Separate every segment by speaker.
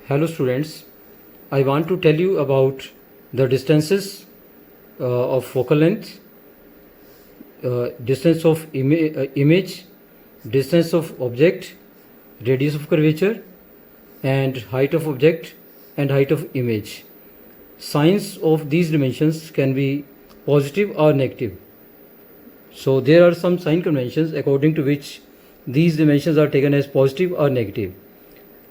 Speaker 1: Hello students, I want to tell you about the distances of focal length, distance of image, distance of object, radius of curvature, and height of object and height of image. Signs of these dimensions can be positive or negative. So there are some sign conventions according to which these dimensions are taken as positive or negative.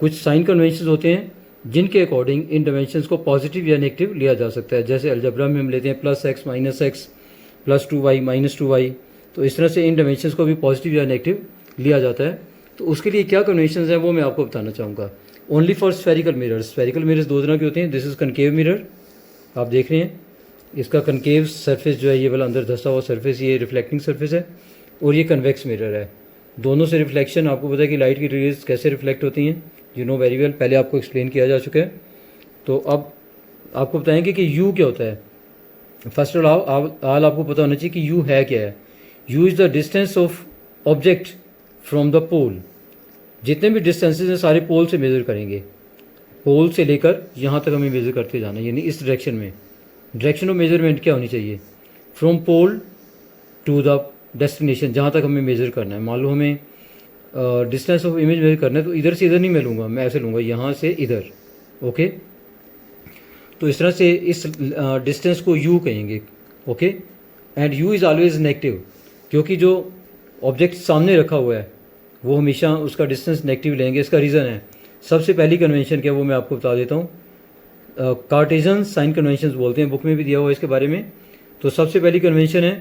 Speaker 1: कुछ sign convention होते हैं जिनके according इन dimensions को positive या negative लिया जा सकता है. जैसे अलजबरा में हम लेते हैं +x -x +2y -2y. तो इस तरह से इन डायमेंशंस को भी पॉजिटिव या नेगेटिव लिया जाता है. तो उसके लिए क्या कन्वेंशंस हैं वो मैं आपको बताना चाहूँगा. Only for spherical mirrors. Spherical mirrors दो तरह के होते हैं. दिस इज़ कनकेव मिरर, आप देख रहे हैं. इसका कनकेव सरफेस जो है ये वाला अंदर धंसा हुआ सरफेस, ये रिफ्लेक्टिंग सरफेस है. और ये कन्वेक्स मिरर है. दोनों से रिफ्लेक्शन, आपको पता है कि लाइट की रेज कैसे रिफ्लेक्ट होती हैं, यू नो वेरी वेल, पहले आपको एक्सप्लेन किया जा चुका है. तो अब आपको बताएंगे कि यू क्या होता है. फर्स्ट ऑल ऑल आपको पता होना चाहिए कि यू है क्या है. U is the distance of object from the pole. जितने भी डिस्टेंसेज हैं सारे पोल से मेज़र करेंगे. पोल से लेकर यहाँ तक हमें मेज़र करते जाना है, यानी इस डायरेक्शन में. डायरेक्शन ऑफ मेजरमेंट क्या होनी चाहिए? From pole to the destination, जहाँ तक हमें मेज़र करना है. मान लो हमें डिस्टेंस ऑफ इमेज मेजर करना है, तो इधर से इधर नहीं मैं लूँगा, मैं ऐसे लूँगा यहाँ से इधर. ओके, तो इस तरह से इस डिस्टेंस को यू कहेंगे. Okay, and you is always negative, क्योंकि जो ऑब्जेक्ट सामने रखा हुआ है वो हमेशा उसका डिस्टेंस नेगेटिव लेंगे. इसका रीज़न है, सबसे पहली कन्वेंशन क्या है वो मैं आपको बता देता हूँ. कार्टेशियन साइन कन्वेंशन बोलते हैं, बुक में भी दिया हुआ है इसके बारे में. तो सबसे पहली कन्वेंशन है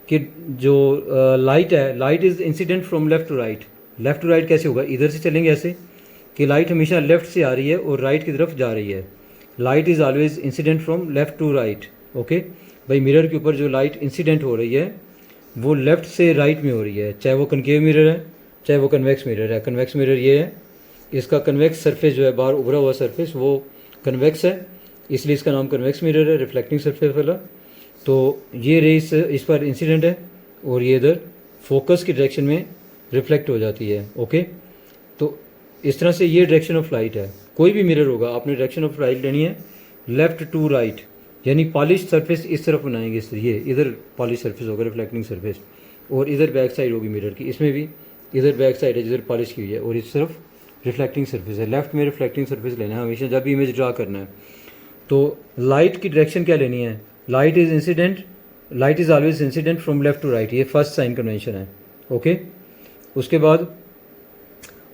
Speaker 1: कि जो लाइट है, light is incident from left to right. Left to right कैसे होगा? इधर से चलेंगे ऐसे कि लाइट हमेशा लेफ़्ट से आ रही है और राइट की तरफ जा रही है. Light is always incident from left to right. Okay भाई, मिरर के ऊपर जो लाइट इंसिडेंट हो रही है वो लेफ़्ट से राइट में हो रही है, चाहे वो कनकेव मिरर है चाहे वो कन्वेक्स मिरर है. कन्वेक्स मिरर ये है, इसका कन्वेक्स सरफेस जो है, बाहर उभरा हुआ सरफेस, वो कन्वेक्स है, इसलिए इसका नाम कन्वेक्स मिरर है, रिफ्लेक्टिंग सरफेस वाला. तो ये रेस इस पर इंसिडेंट है और ये इधर फोकस की डायरेक्शन में रिफ्लेक्ट हो जाती है. ओके, तो इस तरह से ये डायरेक्शन ऑफ लाइट है. कोई भी मिरर होगा, आपने डायरेक्शन ऑफ लाइट लेनी है लेफ़्ट टू राइट, यानी पॉलिश सरफेस इस तरफ बनाएंगे. इस ये इधर पॉलिश सरफेस होगा, रिफ्लेक्टिंग सरफेस, और इधर बैक साइड होगी मिरर की. इसमें भी इधर बैक साइड है जिधर पॉलिश की हुई है, और इस तरफ रिफ्लेक्टिंग सरफेस है. लेफ्ट में रिफ्लेक्टिंग सरफेस लेना है हमेशा जब भी इमेज ड्रा करना है. तो लाइट की डायरेक्शन क्या लेनी है? Light is incident, light is always incident from left to right. ये फर्स्ट साइन कन्वेंशन है. ओके, उसके बाद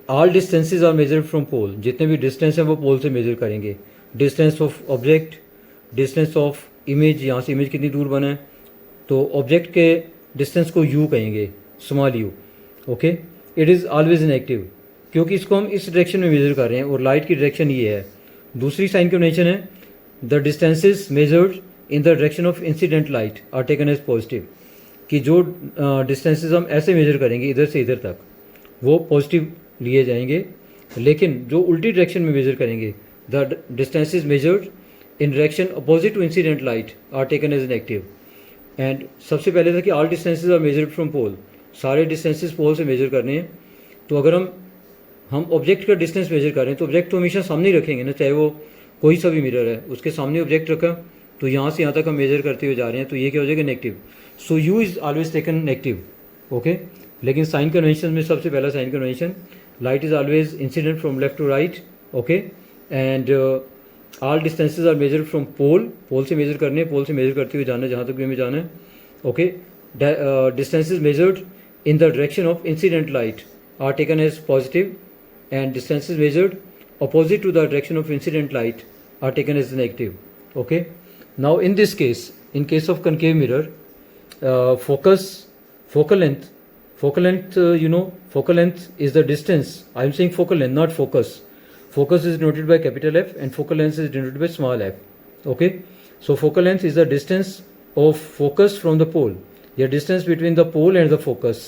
Speaker 1: all distances are measured from pole. जितने भी डिस्टेंस हैं वो पोल से मेजर करेंगे. Distance of object, distance of image, यहाँ से इमेज कितनी दूर बना है, तो ऑब्जेक्ट के डिस्टेंस को यू कहेंगे, small you. Okay, it is always negative, क्योंकि इसको हम इस डायरेक्शन में मेजर कर रहे हैं और लाइट की डायरेक्शन ये है. दूसरी साइन कन्वेंशन है, the distances measured in the direction of incident light are taken as positive. कि जो डिस्टेंसेज हम ऐसे मेजर करेंगे इधर से इधर तक, वो पॉजिटिव लिए जाएंगे. लेकिन जो उल्टी डायरेक्शन में मेजर करेंगे, the distances measured in direction opposite to incident light are taken as negative. And सबसे पहले था कि all distances are measured from pole. सारे डिस्टेंसेज पोल से मेजर करने हैं. तो अगर हम ऑब्जेक्ट का डिस्टेंस मेजर कर रहे हैं तो ऑब्जेक्ट तो हमेशा सामने ही रखेंगे ना, चाहे वो कोई सा भी मिरर है, उसके सामने ऑब्जेक्ट रखा, तो यहाँ से यहाँ तक हम मेजर करते हुए जा रहे हैं, तो ये क्या हो जाएगा? Negative. So U is always taken negative. Okay, लेकिन साइन कन्वेंशन में सबसे पहला sign convention, light is always incident from left to right. Okay, and all distances are measured from pole. Pole से मेजर करने, पोल से मेजर करते हुए जाना है जहाँ तक भी हमें जाना है. Okay, distances measured in the direction of incident light are taken as positive, and distances measured opposite to the direction of incident light are taken as negative. Okay, now in this case, in case of concave mirror, focal length, you know, focal length is the distance. I am saying focal length, not focus. Focus is denoted by capital F and focal length is denoted by small f. Okay, so focal length is the distance of focus from the pole. The distance between the pole and the focus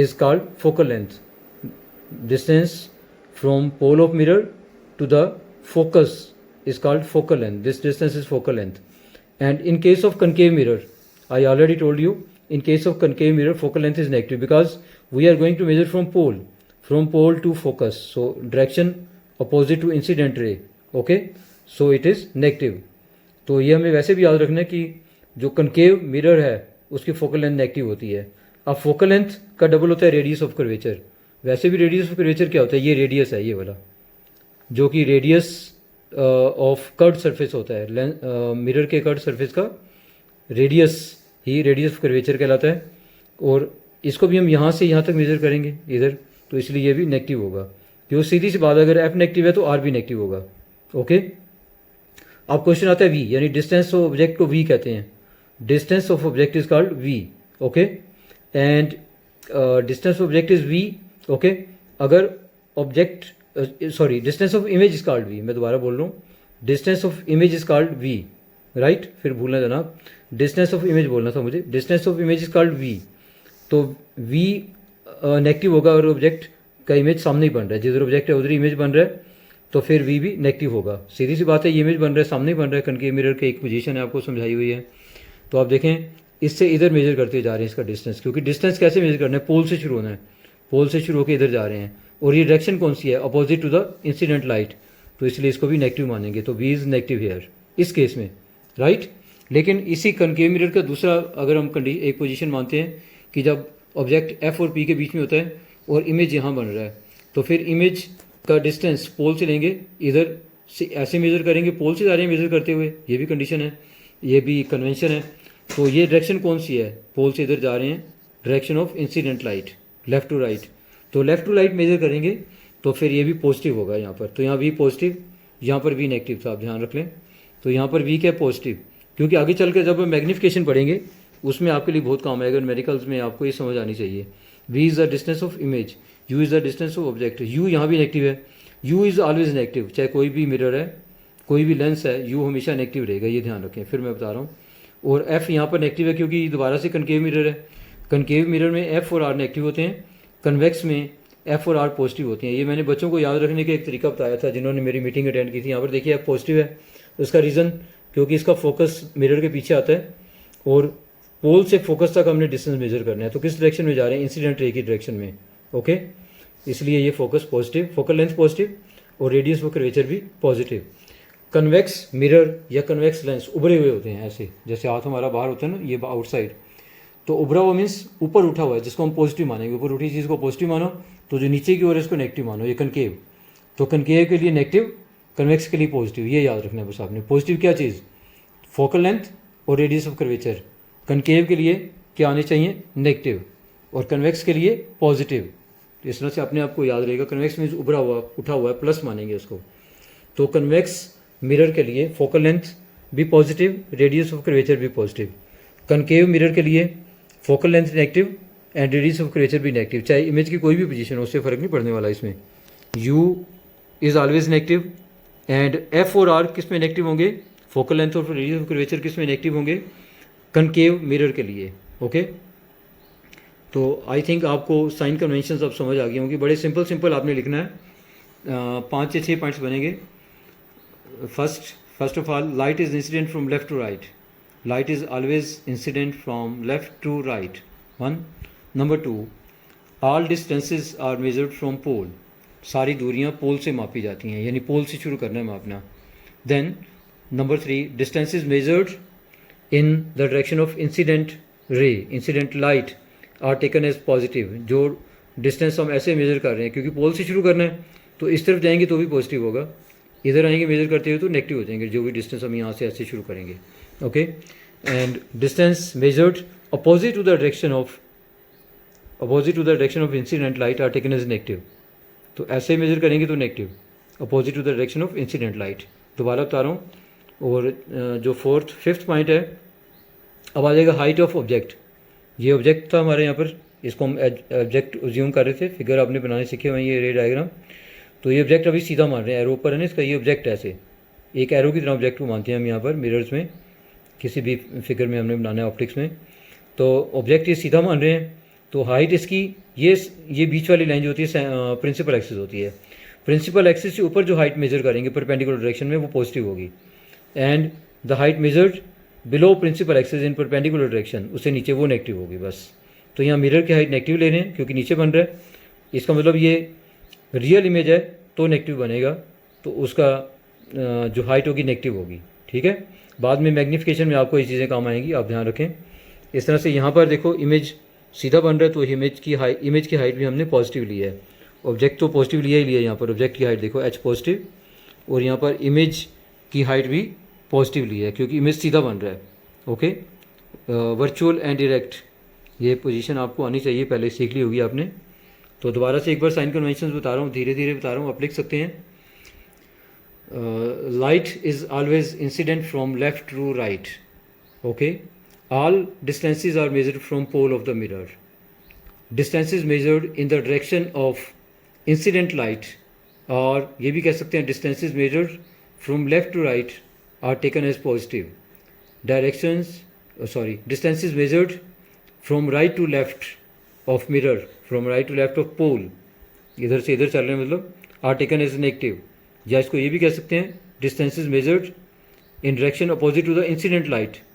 Speaker 1: is called focal length. Distance from pole of mirror to the focus is called focal length. This distance is focal length. And in case of concave mirror, I already told you, in case of concave mirror, focal length is negative because we are going to measure from pole to focus. So direction opposite to incident ray, okay, so it is negative. तो ये हमें वैसे भी याद रखना है कि जो कनकेव मिरर है उसकी फोकल लेंथ नेगेटिव होती है। अब फोकल लेंथ का डबल होता है रेडियस ऑफ कर्वेचर। वैसे भी रेडियस ऑफ कर्वेचर क्या होता है, ये रेडियस है ये वाला, जो कि रेडियस ऑफ कर्व्ड सरफेस होता है। मिरर के कर्व्ड सरफेस का radius he radius of curvature कहलाता है। और इसको भी हम यहाँ से यहाँ तक मेजर करेंगे इधर, तो इसलिए ये भी नेगेटिव होगा। क्योंकि सीधी सी बात, अगर एफ नेगेटिव है तो आर भी नेगेटिव होगा, ओके। अब क्वेश्चन आता है वी, यानी डिस्टेंस ऑफ ऑब्जेक्ट को वी कहते हैं। Distance of object is called V, okay, and distance of object is V, okay. अगर object sorry distance of image is called V, मैं दोबारा बोल रहा हूँ, distance of image is called V, right, फिर भूलना जनाब, डिस्टेंस ऑफ इमेज बोलना था मुझे। Distance of image is called V, तो वी नेगेटिव होगा और ऑब्जेक्ट का इमेज सामने ही बन रहा है, जिधर ऑब्जेक्ट है उधर इमेज बन रहा है, तो फिर वी भी नेगेटिव होगा। सीधी सी बात है, ये इमेज बन रहा है, सामने ही बन रहा है, कनकेव मिरर के एक पोजीशन है आपको समझाई हुई है। तो आप देखें इससे इधर मेजर करते जा रहे हैं इसका डिस्टेंस, क्योंकि डिस्टेंस कैसे मेजर करना है, पोल से शुरू होना है, पोल से शुरू होकर इधर जा रहे हैं, और ये डायरेक्शन कौन सी है, opposite to the incident light, तो इसलिए इसको भी नेगेटिव मानेंगे। तो वी इज़ नेगेटिव हेयर इस केस में, राइट। लेकिन इसी कनकेव मिरर का दूसरा अगर हम एक पोजीशन मानते हैं कि जब ऑब्जेक्ट एफ और पी के बीच में होता है और इमेज यहाँ बन रहा है, तो फिर इमेज का डिस्टेंस पोल से लेंगे, इधर से ऐसे मेजर करेंगे, पोल से जा रहे हैं मेजर करते हुए, ये भी कंडीशन है, ये भी कन्वेंशन है। तो ये डायरेक्शन कौन सी है, पोल से इधर जा रहे हैं, direction of incident light, left to right. तो लेफ्ट टू राइट मेजर करेंगे तो फिर ये भी पॉजिटिव होगा यहाँ पर। तो यहाँ वी पॉजिटिव, यहाँ पर वी नेगेटिव था, आप ध्यान रख लें। तो यहाँ पर वी क्या पॉजिटिव, क्योंकि आगे चल कर जब हम मैग्नीफिकेशन पढ़ेंगे उसमें आपके लिए बहुत काम आएगा, मेडिकल्स में आपको ये समझ आनी चाहिए। V is the distance of image, U is the distance of object. U यहाँ भी नेगेटिव है, यू इज़ ऑलवेज नेगेटिव, चाहे कोई भी मिरर है, कोई भी लेंस है, यू हमेशा नेगेटिव रहेगा, ये ध्यान रखें। फिर मैं बता रहा हूँ। और एफ यहाँ पर नेगेटिव है क्योंकि दोबारा से कनकेव मिरर है। कनकेव मिरर में एफ और आर नेगेटिव होते हैं, कन्वेक्स में एफ और आर पॉजिटिव होती हैं। ये मैंने बच्चों को याद रखने का एक तरीका बताया था जिन्होंने मेरी मीटिंग अटेंड की थी। यहाँ पर देखिए एफ पॉजिटिव है, उसका रीज़न क्योंकि इसका फोकस मिरर के पीछे आता है और पोल से फोकस तक हमने डिस्टेंस मेजर करना है। तो किस डायरेक्शन में जा रहे हैं, इंसिडेंट रे की डायरेक्शन में, ओके। इसलिए ये focus positive, focal length positive और रेडियस ऑफ कर्वेचर भी पॉजिटिव। कन्वेक्स मिरर या कन्वेक्स लेंस उभरे हुए होते हैं, ऐसे जैसे हाथ हमारा बाहर होता है ना, ये आउटसाइड, तो उभरा हुआ मीन्स ऊपर उठा हुआ है, जिसको हम पॉजिटिव मानेंगे। ऊपर उठी चीज़ को पॉजिटिव मानो, तो जो नीचे की ओर है इसको नेगेटिव मानो, ये कनकेव। तो कनकेव के लिए नेगेटिव, कन्वेक्स के लिए पॉजिटिव, ये याद रखना है बस आपने। पॉजिटिव क्या चीज़, फोकल लेंथ और रेडियस ऑफ कर्वेचर। कनकेव के लिए क्या आने चाहिए, नेगेटिव, और कन्वेक्स के लिए पॉजिटिव। तो इस तरह से अपने आप को याद रहेगा। कन्वेक्स मीन्स उभरा हुआ, उठा हुआ है, प्लस मानेंगे उसको। तो कन्वेक्स मिरर के लिए फोकल लेंथ भी पॉजिटिव, रेडियस ऑफ कर्वेचर भी पॉजिटिव। कनकेव मिरर के लिए focal length negative and radius of curvature भी नेगेटिव, चाहे इमेज की कोई भी पोजीशन हो, उससे फ़र्क नहीं पड़ने वाला इसमें। You is always negative and F और आर किस में नेगेटिव होंगे, फोकल लेंथ और रेडियस ऑफ कर्वेचर किस में नेगेटिव होंगे, कनकेव मिरर के लिए, ओके। तो आई थिंक आपको साइन कन्वेंशन अब समझ आ गई होंगी। बड़े सिंपल आपने लिखना है, 5 से 6 पॉइंट्स बनेंगे। First of all, light is incident from left to right, light is always incident from left to right, 1। Number 2, all distances are measured from pole, सारी दूरियां पोल से मापी जाती हैं, यानी पोल से शुरू करना है मापना। Then number 3, distance is measured in the direction of incident ray, incident light are taken as positive. जो डिस्टेंस हम ऐसे मेजर कर रहे हैं क्योंकि पोल से शुरू करना है, तो इस तरफ जाएंगे तो भी पॉजिटिव होगा, इधर आएंगे मेजर करते हुए तो नेगेटिव हो जाएंगे, जो भी डिस्टेंस हम यहाँ से ऐसे शुरू करेंगे, okay. And distance measured opposite to the direction of incident light are taken as negative. तो ऐसे मेजर करेंगे तो negative, opposite to the direction of incident light. दोबारा बता रहा हूँ। और जो 5th पॉइंट है, अब आ जाएगा हाइट ऑफ ऑब्जेक्ट। ये ऑब्जेक्ट था हमारे यहाँ पर, इसको हम ऑब्जेक्ट ज्यूम कर रहे थे, फिगर आपने बनाने सीखे हुए हैं, ये रे डायग्राम। तो ये ऑब्जेक्ट अभी सीधा मान रहे हैं, एरो पर है ना इसका, ये ऑब्जेक्ट ऐसे एक एरो की तरह ऑब्जेक्ट को मानते हैं हम यहाँ पर मिरर्स में, किसी भी फिगर में हमने बनाना है ऑप्टिक्स में। तो ऑब्जेक्ट ये सीधा मान रहे हैं, तो हाइट इसकी ये बीच वाली लाइन जो होती है प्रिंसिपल एक्सिस होती है। प्रिंसिपल एक्सिस से ऊपर जो हाइट मेजर करेंगे परपेंडिकुलर डायरेक्शन में, वो पॉजिटिव होगी। And the height measured below principal axis in perpendicular direction, उससे नीचे वो नेगेटिव होगी बस। तो यहाँ मिरर की हाइट नेगेटिव ले रहे हैं क्योंकि नीचे बन रहा है, इसका मतलब ये रियल इमेज है तो नेगेटिव बनेगा, तो उसका जो हाइट होगी नेगेटिव होगी, ठीक है। बाद में मैग्नीफिकेशन में आपको ये चीज़ें काम आएंगी, आप ध्यान रखें। इस तरह से यहाँ पर देखो इमेज सीधा बन रहा है, तो इमेज की हाइट भी हमने पॉजिटिव ली है। ऑब्जेक्ट तो पॉजिटिव लिया ही लिया है, यहाँ पर ऑब्जेक्ट की हाइट देखो h पॉजिटिव, और यहाँ पर इमेज की हाइट भी पॉजिटिव ली है क्योंकि इमेज सीधा बन रहा है। ओके, वर्चुअल एंड डायरेक्ट, ये पोजीशन आपको आनी चाहिए, पहले सीख ली होगी आपने। तो दोबारा से एक बार साइन कन्वेंशन बता रहा हूँ, धीरे धीरे बता रहा हूँ, आप लिख सकते हैं। Light is always incident from left to right. Okay, all distances are measured from pole of the mirror. Distances measured in the direction of incident light, और ये भी कह सकते हैं distances measured from left to right are taken as positive. Distances measured from right to left of mirror, from right to left of pole, इधर से इधर चल रहे हैं मतलब, are taken as negative. या इसको ये भी कह सकते हैं distances measured in direction opposite to the incident light.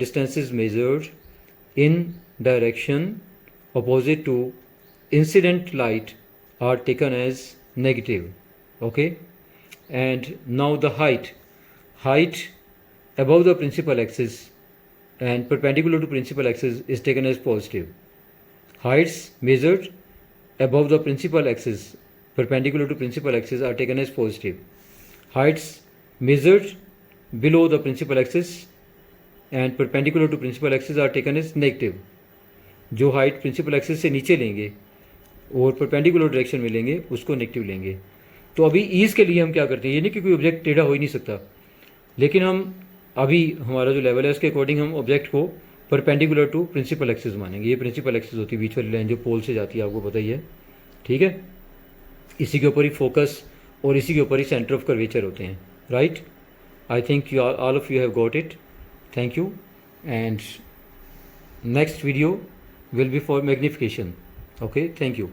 Speaker 1: Distances measured in direction opposite to incident light are taken as negative. Okay, and now the height above the principal axis and perpendicular to principal axis is taken as positive. Heights measured above the principal axis perpendicular to principal axis are taken as positive. Heights measured below the principal axis and perpendicular to principal axis are taken as negative. जो height principal axis से नीचे लेंगे और perpendicular direction में लेंगे उसको negative लेंगे। तो अभी ईज के लिए हम क्या करते हैं, ये नहीं कि कोई ऑब्जेक्ट टेढ़ा हो ही नहीं सकता, लेकिन हम अभी हमारा जो लेवल है उसके अकॉर्डिंग हम ऑब्जेक्ट को परपेंडिकुलर टू प्रिंसिपल एक्सिस मानेंगे। ये प्रिंसिपल एक्सिस होती है, बीच वाली लाइन जो पोल से जाती है, आपको पता ही है, ठीक है। इसी के ऊपर ही फोकस और इसी के ऊपर ही सेंटर ऑफ कर्वेचर होते हैं, right. I think you all of you have got it. Thank you, and next video will be for magnification. Okay, thank you.